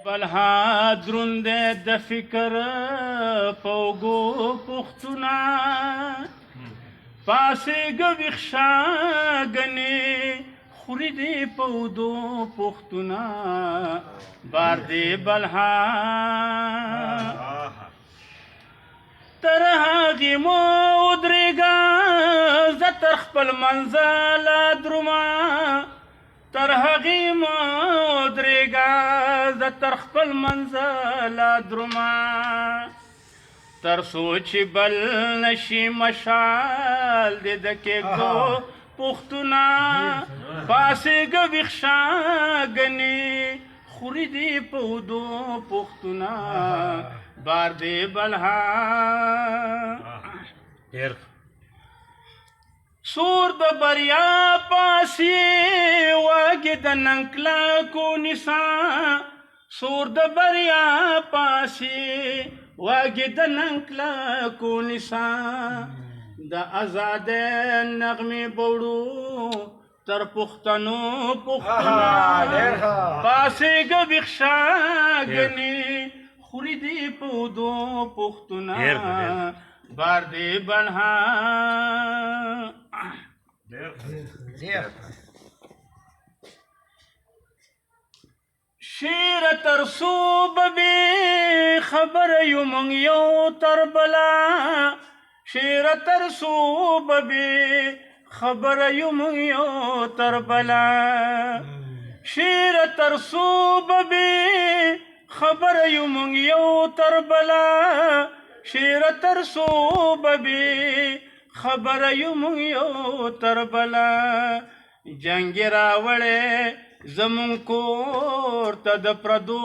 بلها دروند د فکر پوگو پختونا پاسې گویخشا گنی خوری دی پودو پختونا بار دی بلها ترهاغی مو ادریگا زتر خپل منزل دروما ترهاغی مو ادریگا زتر خپل منزل دروما تر سوچ بل نشی مشال دی دکی گو پختونا پاسی گویخشا گنی خوری دی پودو پختونا بار دی بلها سور د بریا پاسی واگی د ننکلا کو نسا سور د بریا پاسی واگی د ننکلا کو نسا د آزاد نغمی بوڑو تر پختنو پختنا پاسی گویخشا گنی خوری دی پودو پختنا بار دی بلها شیر ترسو ببی خبر یو منگ یو تر بلا شیر ترسو ببی خبر یو منگ یو تر بلا شیر ترسو ببی خبر یو منگ یو تر بلا شیر ترسو ببی خبر یو منگ یو تر بلا جنگ راوڑے زمون کور تا د پردو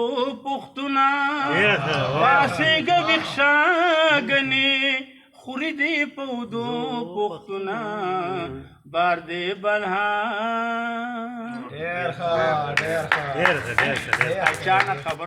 پختونا پاسی گویخشا گنی خوری دی پودو پختونا بار دی بلها اچانک خبر